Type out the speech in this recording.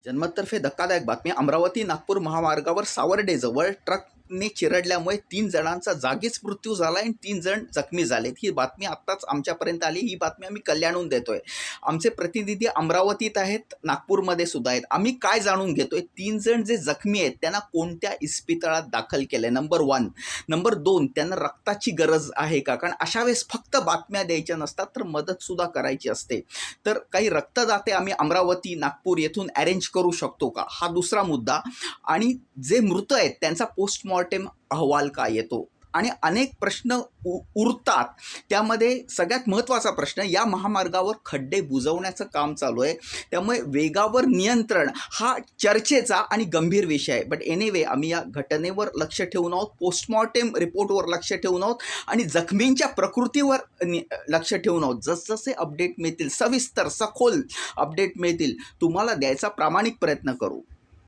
जन्मतर्फे धक्कादायक बातमी. अमरावती नागपूर महामार्गावर सावर्डेजवळ ट्रकने चिरडल्यामुळे 3 जणांचा जागीच मृत्यू झाला आणि 3 जण जखमी झालेत. ही बातमी आत्ताच आमच्यापर्यंत आली. ही बातमी आम्ही कल्याणहून देतोय. आमचे प्रतिनिधी अमरावतीत आहेत, नागपूरमध्ये सुद्धा आहेत. आम्ही काय जाणून घेतोय, 3 जण जे जखमी आहेत त्यांना कोणत्या इस्पितळात दाखल केलंय, नंबर 1. नंबर 2, त्यांना रक्ताची गरज आहे का? कारण अशा वेळेस फक्त बातम्या द्यायच्या नसतात, तर मदत सुद्धा करायची असते. तर काही रक्तदाते आम्ही अमरावती नागपूर येथून अरेंज करू शकतो का, हा दुसरा मुद्दा. आणि जे मृत आहेत त्यांचा पोस्टमॉर्टेम अहवाल काय येतो, आणि अनेक प्रश्न उरतात. त्यामध्ये सगळ्यात महत्त्वाचा प्रश्न, या महामार्गावर खड्डे बुजवण्याचं काम चालू आहे, त्यामुळे वेगावर नियंत्रण हा चर्चेचा आणि गंभीर विषय आहे. बट एनिवे, आम्ही या घटनेवर लक्ष ठेवून आहोत, पोस्टमॉर्टेम रिपोर्टवर लक्ष ठेवून आहोत आणि जखमींच्या प्रकृतीवर लक्ष ठेवून आहोत. जसजसे अपडेट मिळतील, सविस्तर सखोल अपडेट मिळतील, तुम्हाला द्यायचा प्रामाणिक प्रयत्न करू.